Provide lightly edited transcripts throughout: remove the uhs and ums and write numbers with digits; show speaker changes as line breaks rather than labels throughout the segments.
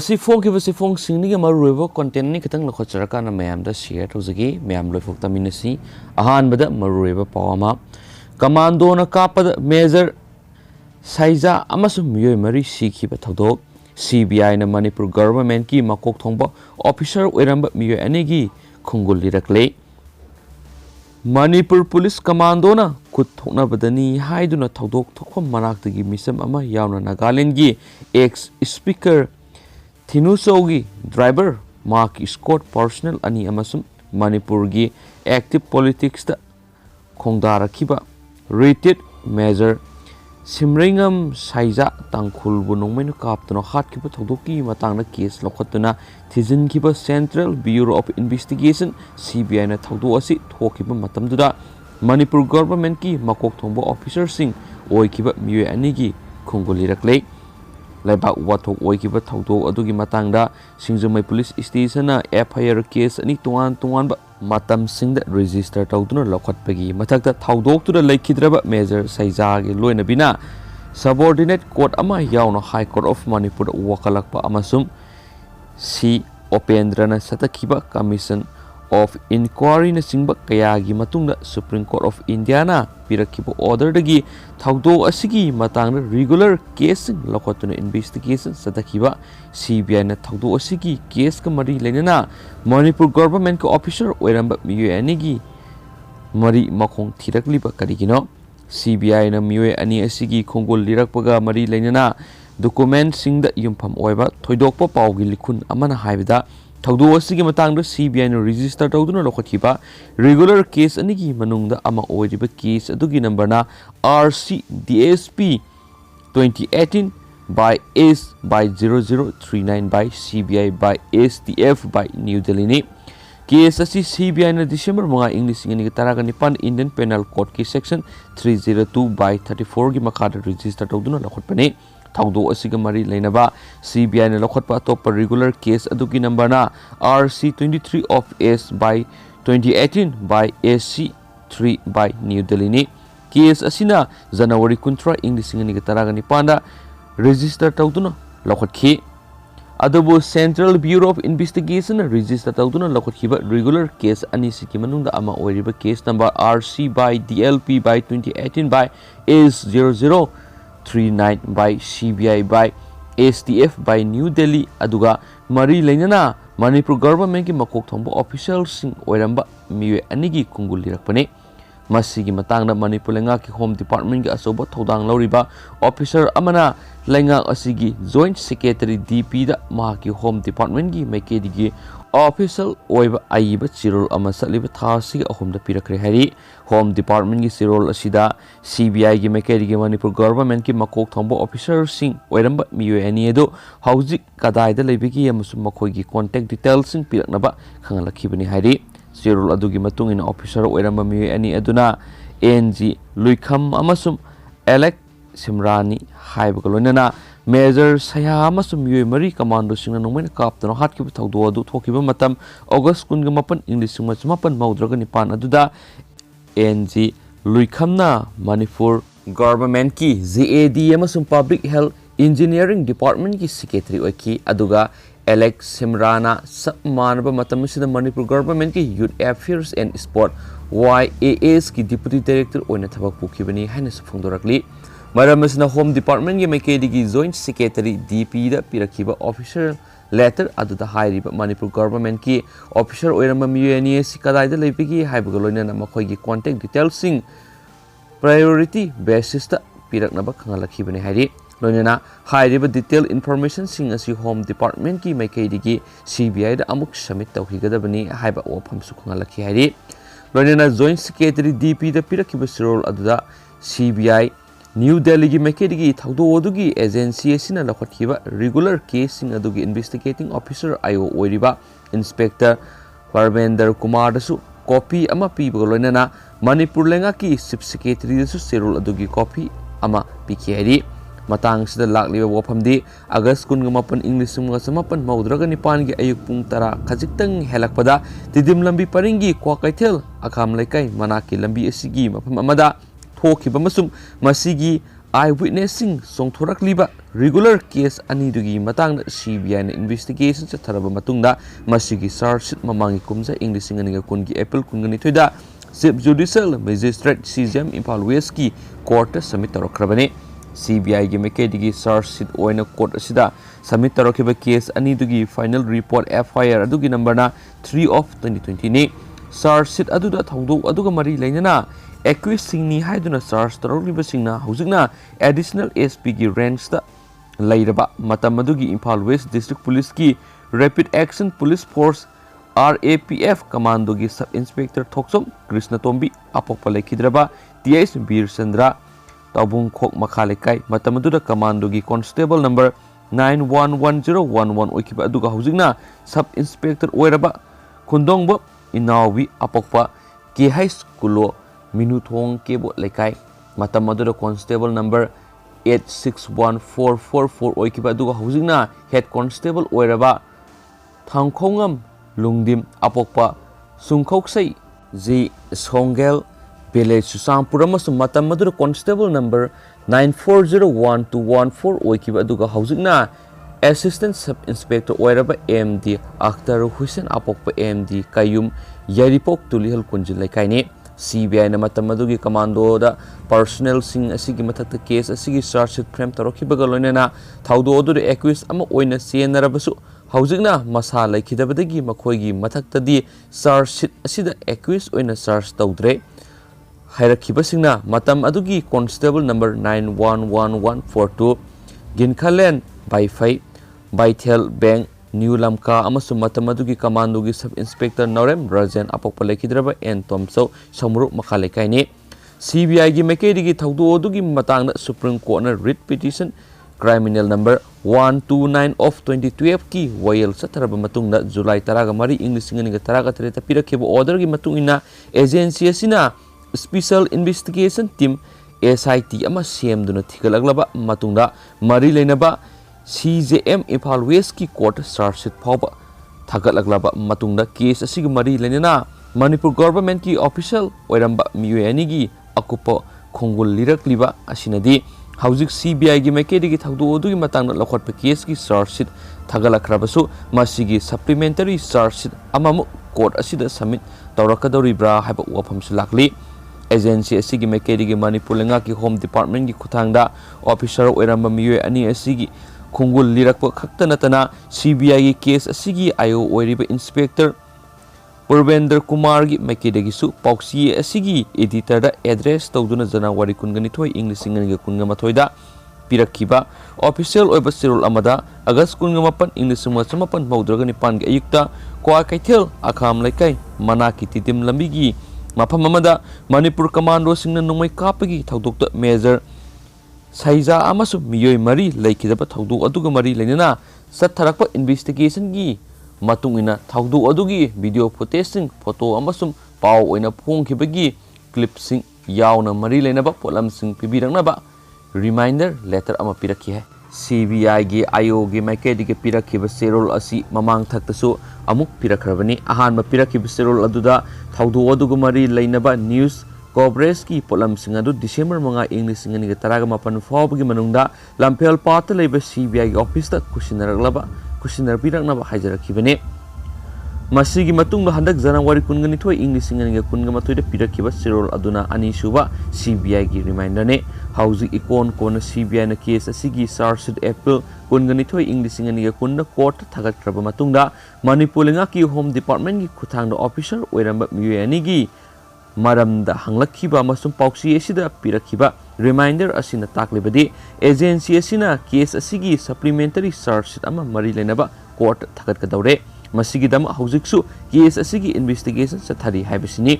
Sifong singni maruibo content ni kitang lokochara na mayam da share tozagi mayam loifok taminasi ahan bada maruibo pawama commando na kapad major saiza amasu miyoi mari sikhi ba thodok CBI na Manipur government ki makok thongba officer oiramba miyoi anegi khungul lirakle Manipur police commando na kut thokna badani haiduna thodok thokfam manaktagi misam ama yauna Nagaland gi ex speaker Thinusogi driver Mark Scott personal ani amasum Manipur gi active politics da khongdara kiba rated major Simringam Saiza Tangkhul bu nongmenu kaptano hat kiba thodoki matangna case lokhatuna thizin kiba Central Bureau of Investigation CBI na thodo asi thokiba matamduda Manipur government ki makok thongba officer sing oi kiba miye ani gi khongolirakle Laibak wathok oikiba thawdok adugi matangda Singjamai police station na FIR case ani tungan ba matam singda register tawduna lokhatpagi mathakta thawdok tu laikhidraba major Saiza gi loina bina subordinate court ama yauna High Court of Manipur wakalakpa amasum C Opendrana satakiba commission of inquiry na singba kayagi matungda Supreme Court of India na pirakiba order dagi thawdo asigi matangna regular case lokotuna investigation satakiba CBI na thawdo asigi case ka mari lenana Manipur government ka officer oiramba miyo anigi mari makhong thirakliba karigino CBI na miyo ani asigi khongol lirakpaga mari lenana document singda yumpham oiba thoidokpa pawgi likhun amana haibida Thawdo asigi matangda CBI na register tawduna lokhathiba regular case anigi manungda ama oiriba case adugi number na RCDSP 2018 by S by 0039 by CBI by STF by New Delhi ni case asi CBI na December mga English ngani taragani Indian Penal Code ki section 302 by 34 gi makada register tawduna lokhatpani Thawdo asiga mari lainaba CBI na lokhatpa top regular case adugi number na RC23 of S by 2018 by SC3 by New Delhi ni case asina January 13 English ngani taragani panda register tawduna lokhatkhi adubu Central Bureau of Investigation register tawduna lokhathiba regular case ani siki manungda ama oiriba case number RC by DLP by 2018 by S00 39 by CBI by STF by New Delhi aduga mari lainana Manipur government ki makok thongba officials sing oiramba miwe anigi kungul lirakpani masigi matangda Manipur lenga ki home department ki asoba thodang lauriba officer amana lenga asigi joint secretary DP da mahaki home department ki maikedi official oiba aiba chirol ama saliba thasi ahum da pirakre hari home department gi chirol asida CBI gi maikedi gi Manipur government ki makok thongba officer sing oiramba miyo ani edo haujik kadai da leibigi amasum makhoi gi contact details sing piraknaba khangalakibani hari chirol adugi matungina officer oiramba miyo ani aduna NG Luikham amasum Alex Simrani haiba kolonana Major Saya amasum yoi mari commando singna nongmaina kaptano hatkiba thawdo adu thokiba matam August 18 English mapan maudraga nipan aduda NG Luikhamna Manipur government ki ZAD amasum Public Health Engineering Department ki secretary oiki aduga Alex Simrana sammanaba matam sida Manipur government ki Youth Affairs and Sport YAS ki deputy director oina thabak pukibani haina sufongdorakli Maramasna Home Department ki maikedi ki joint secretary DP da pirakiba officer letter aduda hairiba Manipur government ki officer oiramba miyani sikadai da leipigi haibaga loinana makhoi ki contact details sing priority basis da piraknaba khangalakibani hairi loinana hairiba detail information sing asi Home Department ki maikedi ki CBI da amuk submit tawhigadabani haiba wafam su khangalaki hairi loinana joint secretary DP da pirakiba sirol aduda CBI New Delhi ki maikedi ki thawdo adugi agency asina lokhathiba regular case sing adugi investigating officer IO oiriba inspector Parvender Kumar dasu copy ama piba loinana Manipur lenga ki chief secretary dasu serol adugi copy ama pikhiari matang sida lakliba wafamdi August 18 English mapan maudraga nipan gi ayuk pung tara khajiktang helakpada tidim lambi paringi kwakaithel akham laikai manaki lambi asigi mafam amada thokiba masum masigi eye witnessing चोंथोरक्लिबा regular case अनिदुगी मतंग CBI ना investigation चथरबा मतुंगदा मसिगी chargesheet ममांगी कुमजा इंग लिसिंग अनिगा कुनगी एप्रिल कुनगनिथोइदा chief judicial magistrate CJM Imphal west की कोर्ट सबमिट तौरखरबने CBI की मेकेडिगी चार्जशीट ओइना कोर्ट असिदा सबमिट तौरखिबा केस अनिदुगी फाइनल रिपोर्ट FIR अदुगी नंबरना 3 of 2020 ने चार्जशीट अदुदा थौदोक अदुगा मरी लेना एक्विस सिंगनी हाइदुना चार्ज तौरलिबा सिंगना हौजिकना एडिशनल SP की रेंज दा लैरबा मतम अदुगी इम्फाल वेस्ट डिस्ट्रिक्ट पुलिस की rapid action police force RAPF commando की सब इंस्पेक्टर थोक्सम कृष्ण तोंबी अपोक्पा लेखिद्रबा TS बीर चंद्रा ताबुंग खोक मखा लेकाई मतम अदुदा कमांडो की कांस्टेबल नंबर 911011 ओइखिबा अदुगा हौजिकना सब इंस्पेक्टर ओइरबा खुंदोंब इनावी अपोक्पा के हाई स्कूलो मिनुथोंग केबो लेकाई मतम अदुदा कांस्टेबल नंबर 861444 ओइखिबा अदुगा हौजिकना हेड कांस्टेबल ओइरबा थांखोंगम लुंगदिम अपोक्पा सुंखौक्सै जी सोंगेल विलेज सुसांगपुर मतम अदुदा कांस्टेबल नंबर 94012114 ओइखिबा अदुगा हौजिकना असिस्टेंट सब इंस्पेक्टर ओइरबा MD अख्तर हुसैन अपोक्पा MD कायुम यारिपोक तुलिहल कुंजिल लेकाइने CBI ना मतम अदुगी कमांडो दा पर्सनल सिंग असिगी मथक्ता केस असिगी चार्जशीट फ्रेम तौरखिबगा लोइनना थौदो अदुदा एक्विस अमा ओइना चेनरबसु हौजिकना मसा लेखिदबदगी मखोइगी मथक्तदी चार्जशीट असिदा एक्विस ओइना चार्ज तौद्रे हाइरखिबसिंगना मतम अदुगी कांस्टेबल नंबर 911142 गिनखलेन बाइफाई बाइथेल बैंक न्यू लमका अमसु मतम अदुगी कमांडो की सब इंस्पेक्टर नौरेम राजन अपोक्पा लेखिद्रबा एन तोमसौ समरु मखा लेकाइने CBI की मेकेडी की थौदो अदुगी मतांगना सुप्रीम कोर्ट ना रिट पिटिशन क्राइमिनल नंबर 129 of 2012 की वयल सथरबा मतुंगदा जुलाई 13 इंग्लिसिंग 13 पिरखिबा ऑर्डर की मतुंगिना एजेंसी असिना स्पेशल इन्वेस्टिगेशन टीम SIT अमा सेमदुना थिगलगलबा मतुंगदा मरी लेनबा CJM इम्फाल वेस्ट की कोर्ट चार्जशीट फाउबा थागलगलबा मतुंगदा केस असिग मरी लेना मणिपुर गवर्नमेंट की ऑफिशियल ओइरंबा मियोय अनिगी अकुप खोंगुल लिरकलिबा असिनदी हौजिक CBI की मेकेडी की थौदो अदुगी मतंगना लखोटपा केस की चार्जशीट थागलखरबसु मसिगी सप्लीमेंटरी चार्जशीट अमामु कोर्ट असिदा सबमिट तौरकदौरिब्रा हाइबा वफमसु लाकली एजेंसी असिगी मेकेडी की मणिपुर लेंगा की होम डिपार्टमेंट की खुथांगदा ऑफिसर ओइरंबा मियोय अनि असिगी खुंगुल लिरकप खक्त नतना CBI की केस असिगी आयो ओइरिबा इंस्पेक्टर पूर्वेंद्र कुमार की मेकेडेगिसु पॉक्सी असिगी एडिटर दा एड्रेस तौदुना जनवरी 19 इंग्लिसिंग 19 दा पिरखिबा ऑफिशियल ओइबा सिरोल अमदा अगस्त 19 इंग्लिसिंग 19 के अयुक्ता क्वा कैथेल अखाम लेकाई मना की तितिम लंबीगी मफम अमदा मणिपुर कमांडो सिंगना नोंमै कापगी थौदोक्ता मेजर साइजा अमसु मियोय मरी लेखिदबा थौदो अदुगा मरी लेना सथरकपा इन्वेस्टिगेशन की मतुंगिना थौदो अदुगी वीडियो फुटेजिंग फोटो अमसुम पाव ओइना फोंखिबगी क्लिपसिंग यावना मरी लेनबा पोलमसिंग पिबिरंगनबा रिमाइंडर लेटर अमा पिरखि है CBI की आयो की मेकेडी के पिरखिबा सेरोल असि ममांग थक्तसु अमुक पिरखरबनी अहानबा पिरखिबा सेरोल अदुदा थौदो अदुगा मरी लेनबा न्यूज कवरेज की पोलमसिंग अदु डिसेंबर 5 इंग्लिसिंग 19 फावबगी मनुंगदा लंफेल पात लेबा CBI की ऑफिस तक कुशिनर पिरकनबा हाइजरखिबने मसिगी मतुंगदा हंदक जनवरी 19 इंग्लिसिंग 19 दा पिरखिबा सिरोल अदुना अनिसुबा CBI की रिमाइंडर ने हाउजी इकोन कोन CBI ना केस असिगी चार्जशीट एप्रिल 19 इंग्लिसिंग 19 कोर्ट थागतरबा मतुंगदा मणिपुर लेंगा की होम डिपार्टमेंट की खुथांगदा ऑफिसर ओइरंबा मियोयानीगी मरमदा हंगलखिबा अमसुम पॉक्सी एसिदा पिरखिबा रिमाइंडर असिना ताकलिबदी एजेंसी असिना केस असिगी सप्लीमेंटरी चार्जशीट अमा मरी लेनबा कोर्ट थागतकदौरे मसिगिदम हौजिकसु केस असिगी इन्वेस्टिगेशन चथारी हाइबसिनी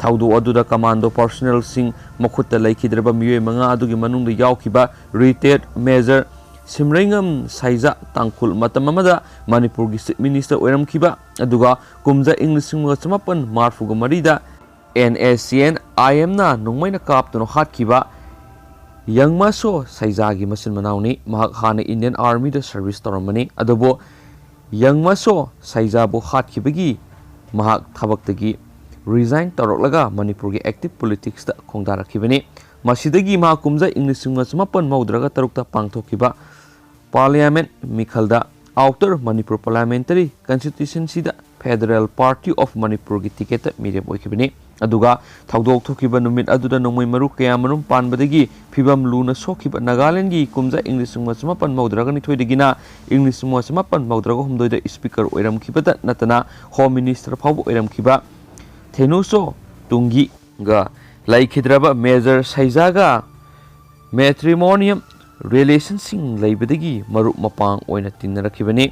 थौदो अदुदा कमांडो पर्सनल सिंग मखुत्ता लेखिद्रबा मियोय मंगा अदुगी मनुंगदा यावखिबा रिटेड मेजर सिमरेंगम साइजा तांखुल मतम अमदा मणिपुर की चीफ मिनिस्टर ओइरमखिबा अदुगा कुमजा इंग्लिसिंग 19 दा NACN IM ना नोंमैना कापतुनो हातखिबा यंगमासो साइजागी मसिन मनाउनी महक हाना इंडियन आर्मी दा सर्विस तौरमनी अदबो यंगमासो साइजाबो हातखिबगी महक थबक्तगी रिजाइन तौरक्लगा मणिपुर की एक्टिव पॉलिटिक्स दा खोंदारखिबनी ꯃꯁꯤꯗꯒꯤ ꯃꯍꯥꯛ ꯀꯨꯝꯖꯥ ꯏꯪ 1983 ꯄꯥꯡꯊꯣꯛꯈꯤꯕ ꯄꯥꯔꯂꯤꯌꯥꯃꯦꯟꯠ ꯃꯤꯈꯜꯗ outer Manipur parliamentary constitution federal party of Manipur की टिकेट मिरेप होइखिबनी अदुगा थौदोक थोखिबा नुमित अदुदा नोंमै मरु कया मनुम पानबदगी फिबम लूना सोखिबा नागालैंड की कुमजा इंग्लिश सुंगसमापन मौद्रागा निथोइदगिना इंग्लिश सुंगसमापन मौद्रागा हुमदोइदा स्पीकर ओइरमखिबदा नतना होम मिनिस्टर फाव ओइरमखिबा थेनुसो तुंगी गा लाइखिद्रबा मेजर सैजागा मैट्रिमोनियम रिलेशनसिंग लैबदगी मरुप मपांग ओइना तिन्नरखिबनी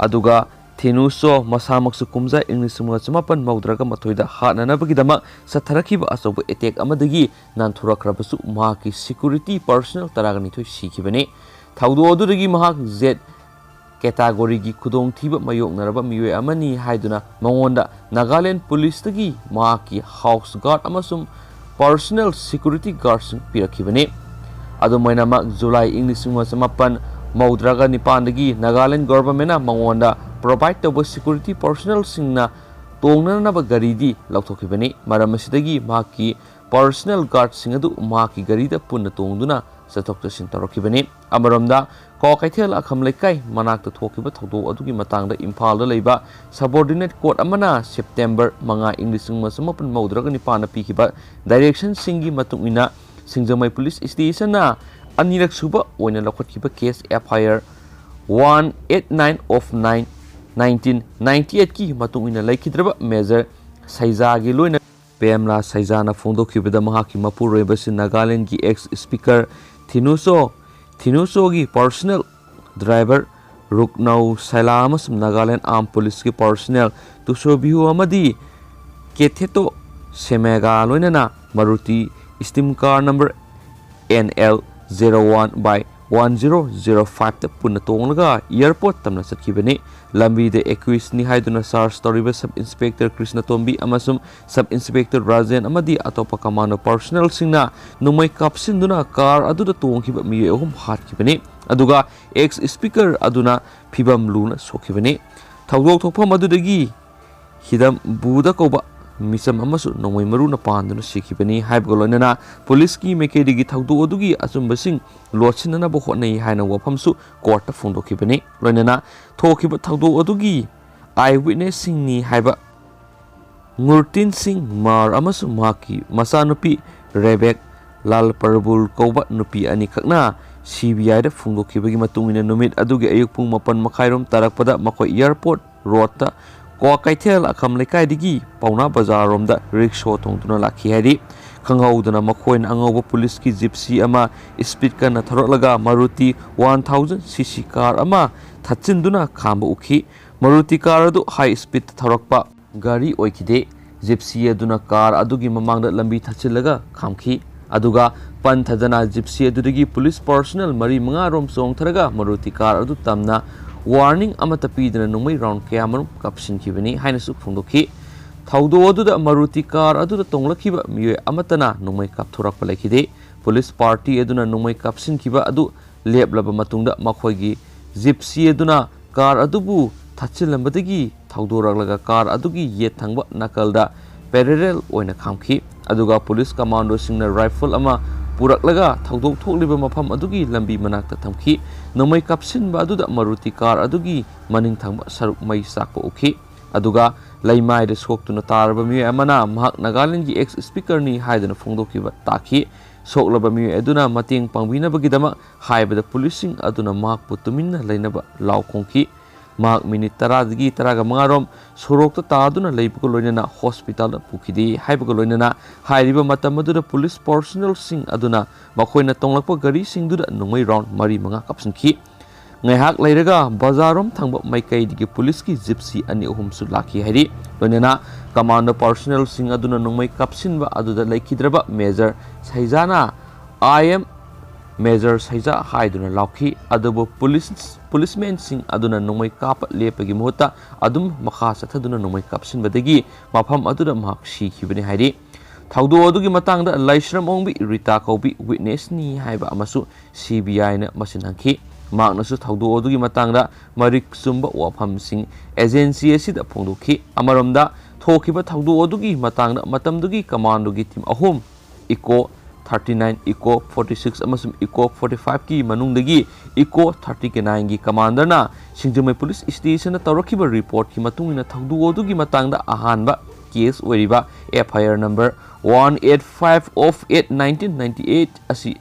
अदुगा थेनुसो मसामक्सु कुमजा इंग्लिश सुंगसमापन मौद्रागा मथोइदा हाननबगिदमा सथरखिबा अचौबा एटेक अमदगी नानथुरखरबसु माकी सिक्युरिटी पर्सनल तरागनिथोइ सिखिबनी थौदो अदुदगी महाक जेड कैटेगोरी की खुदोंग थीबा मयोगनरबा मियोय अमनी हाइदुना मंगोंदा नागालैंड पुलिस तगी माकी हाउस गार्ड अमसुम पर्सनल सिक्युरिटी गार्डसिंग पिरखिबनी अदुमैनमक जुलाई इंग 1994 नागालैंड गवर्नमेंट मंगोंदा प्रोवाइड तब सिक्युरिटी पर्सनल सिंगना तोंगननब गारीदी लौथोखिबनी मरम असिदगी माकी पर्सनल गार्ड सिंग अदु माकी गारीदा पुन्ना तोंगदुना चथोक चसिन तौरखिबनी अमरमदा को कैथेल अखम लेकाई मनाक्ता थोखिबा थौदो अदुगी मतंगदा इम्फालदा लैबा सबऑर्डिनेट कोर्ट अमना सेप्टेम्बर 5 इंग 1994 पिखिबा डायरेक्शन सिंगी मतुंगिना सिंजमई पुलिस स्टेशन ना अनिरक सुबा ओइना लखटखिबा केस एफआईआर 189 ऑफ 9 1998 की मतुंगिना लैखिद्रबा मेजर सैजागी लोइना पेमला सैजाना फोंदोखिबदा महाकी मपुरोइबसि नागालैंड की एक्स स्पीकर थिनुसो की पर्सनल ड्राइवर रुकनौ सैलामस नागालैंड आर्म पुलिस की पर्सनल तुसोबिहु अमदी केथेतो सेमेगा लोइना Maruti steam car number NL01/1005 पुनः तोंगलगा एयरपोर्ट तमना चटखिबनी लंबीदे एक्विसनी हाइदुना charge तौरिबा sub inspector Krishna Tombi अमसुम सब इंस्पेक्टर राजेन अमदी अतोपा कमांडो पर्सनल सिंगना नुमै कापसिंदुना कार अदुदा तोंखिबा मिये अहुम हाटखिबनी अदुगा एक्स स्पीकर अदुना फिबम लूना सोखिबनी थौदोक थोकफम अदुदगी हिदम बुदा कोबा मिसम अमसु नोंमै मरुना पांदुना सिखिबनी हाइबगो लोइनना पुलिस की मेकेडिगी थौदो अदुगी अचुंबसिंग लोचिननबो होटनै हाइना वफमसु कोर्ट फोंदोखिबनी लोइनना थोखिबा थौदो अदुगी आई विटनेस सिंगनी हाइबा ngurutin sing mar amasu maki masanupi rebek lal parbul koba nupi ani khakna CBI da phungdokhibagi matungina numit adugi ayuk pung 8 makhairom tarakpada makoi airport road ta ko kaithel akham lekai digi pauna bazar rom da rickshaw tongtuna lakhi hari khanghaudana makhoin angoba police ki gypsy ama speed kana thorolaga maruti 1000 cc car ama thachinduna khamba ukhi maruti car adu high speed thorakpa गाड़ी ओइखिदे Gypsy अदुना car अदुगी ममांगदा लंबी थचिलगा खामखी अदुगा पंथदना gypsy अदुदगी पुलिस पर्सनल मरी मंगा रोम सोंगथरगा मारुति कार अदु तमना वार्निंग अमता पीदना नुमै राउंड कयामरु कपसिनखिबनी हाइनसु फुंदोखी थौदो अदुदा मारुति कार अदुदा तोंगलखिबा मिये अमतना नुमै कपथोरकपा लेखिदे पुलिस पार्टी अदुना नुमै कपसिनखिबा अदु लेबलबा मतुंगदा मखोइगी जिप्सी अदुना कार अदुबु थचिलंबदगी थौदोरगलगा कार अदुगी ये थंगबा नकलदा पैरेलल ओइना खामखी अदुगा पुलिस कमांडो सिंगना राइफल अमा पुरकलगा थौदोक थोकलिबा मफम अदुगी लंबी मनाक्ता थमखी नोमै कपसिनबा अदुदा मारुति कार अदुगी मनिंग थंगबा सरुक मई साकपा उखी अदुगा लैमाइदे सोक्तुना तारबा मिय अमना महक नागालैंड की एक्स स्पीकर नि हाइदना फोंदोखिबा ताखी सोकलबा मिय अदुना मतेंग पांगबिनबगिदमा हाइबदा पुलिसिंग अदुना महकपु तुमिन्ना लैनबा लाउखोंखी मार्क मिनिट 10 तरह मंगारोम सोरोक तादुना लेबको लोइनना हॉस्पिटल पुखिदी हाइबको लोइनना हाइरिबा मतम अदुदा पुलिस पर्सनल सिंग अदुना मखोइना तोंगलकपा गाड़ी सिंगदुदा नुमै राउंड मरी मंगा कपसिनखी ngaihak leiraga bazarom thangba maikaidigi police की जिप्सी अनि अहुमसु लाखि हाइरि लोइनना कमांडो पर्सनल सिंग अदुना नुमै कपसिनबा अदुदा लेखिद्रबा मेजर सैजाना आईएम मेजर सैजा हाइदुना लाखी अदुबो पुलिसमैन सिंग अदुना नुमै काप लेपगी मुहता अदुम मखा सथदुना नुमै कापसिनबदगी मफम अदुदा महक सिखिबनि हाइरि थौदो अदुगी मतंगदा लाइश्रम ओंबी रिता कौबी विटनेस नि हाइबा अमसु CBI ना मसिनहंखी माकनसु थौदो अदुगी मतंगदा मरिक सुंबा वफम सिंग एजेंसी असिदा फोंदोखी अमरमदा थोखिबा थौदो अदुगी मतंगदा मतमदुगी कमांडोगी टीम अहोम इको 39 Eco 46 amasum Eco 45 ki manungdagi Eco 39 gi commander na Singjamai Police Station na tawrakiba report ki matungina thagdu odu gi matangda ahanba case oiriba FIR number 185 of 8 1998 asi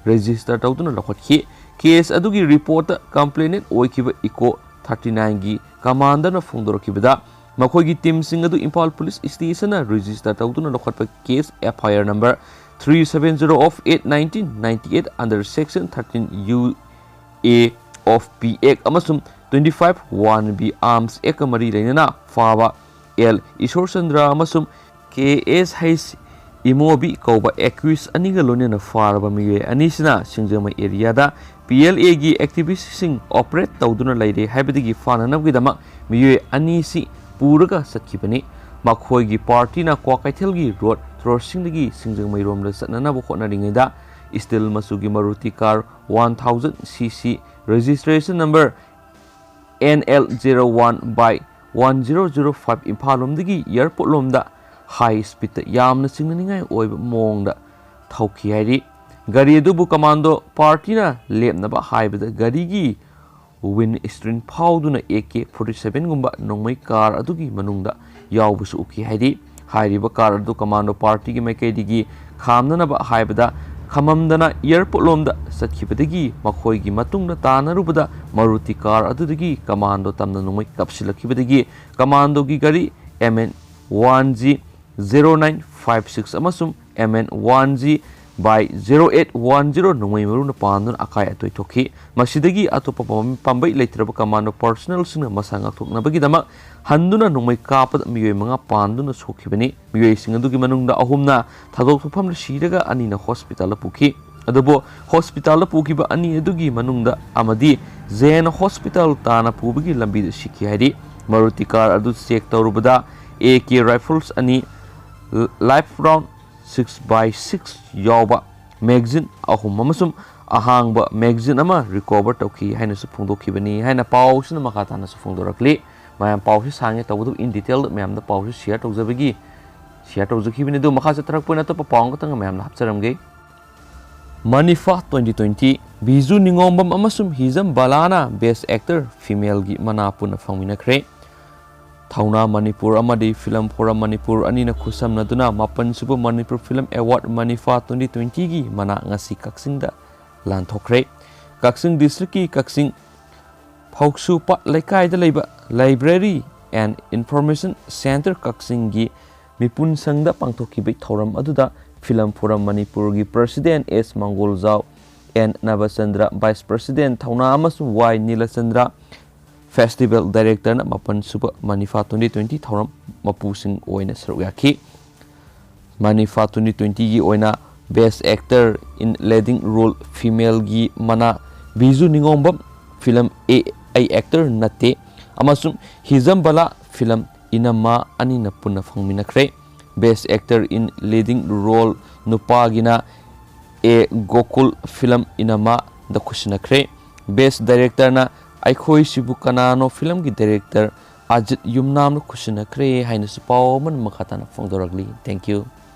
register tawduna lakhotki case adugi report complainant oikiba Eco 39 gi commander na phongdorokibada makhoi team sing adu Impal Police Station na register tawduna lakhotpa case FIR number 370 of 8 1998 under section 13 UA of P Act amasum 25 1B arms ekamari lainana faba L Ishor Chandra amasum KSH Imobi kauba accused aniga lonena faraba miye anisina Singjamai area da PLA gi activists sing operate tawduna laire haibadigi fananabgidama miye anisi puraga satkibani makhoi gi party na Kwakaithel gi road crossing dagi Singjamai rom la satnana bo khonaringeda still masugi Maruti car 1000cc registration number NL01 by 1005 Impal lomdagi airport lomda high speed yamna singnaningai oiba mongda thauki hairi gari adubu commando party na lepnaba haibada gari gi windscreen phawduna AK47 gumba nongmai car adugi manungda yawbusu uki hairi hairiba car adu commando party gi maikaidigi khamnanaba haibada khamamdana airport lomda satkibadagi makhoi gi matungna tanarubada Maruti car adudagi commando tamna nongmai kapsilakibadagi commando gi gari MN1G 0956 amasum MN1G by 0810 nongmai maruna pandun akai atoi thoki masidagi atopa pambai leitraba commando personnel singna masanga thoknabagi dama handuna nongmai kapad miyoi manga panduna sokhibani miyoi singadugi manungda ahumna thadok thofam siraga anina hospital puki adubo hospital pukiba ani adugi manungda amadi Zen hospital tana pubagi lambi shiki hari Maruti car adu check tawrubada AK rifles ani life round 6x6 yawba magazine ahum amasum ahangba magazine ama recover tawki haina su phongdokhibani haina paw sina makata na su phongdorakli mayam paw si sange tawdu in detail mayam da paw si share tawjabagi share tawjakhibani do makha chatrak pona to paw ngotang mayam na hapcharamge Manifa 2020 Biju Ningombam amasum Hizam Balana best actor female gi manapuna phangminakre Thauna Manipur amadi film forum Manipur anina khusam naduna mapan suba Manipur film award Manifa 2020 gi mana ngasi kaksingda lanthokre Kaksing district ki Kaksing Phoksu pat laikai da leiba library and information center Kaksing gi mipun sangda pangthokibai thoram aduda film forum Manipur gi president S Mangolzau N Navachandra vice president Thauna amasum Y Nilachandra Festival Director na mapan suba Manifa 2020 thoram mapusing oina saruyaki Manifa 2020 gi oina best actor in leading role female gi mana Biju Ningombam film a actor nate amasum Hizam Bala film inama anina punna phangminakre best actor in leading role nupagina a Gokul film inama da khushinakre best director na Aikhoi Sibu Kanano film gi director Ajit Yumnam no khusina kre haina supaw man makata na phongdoragli thank you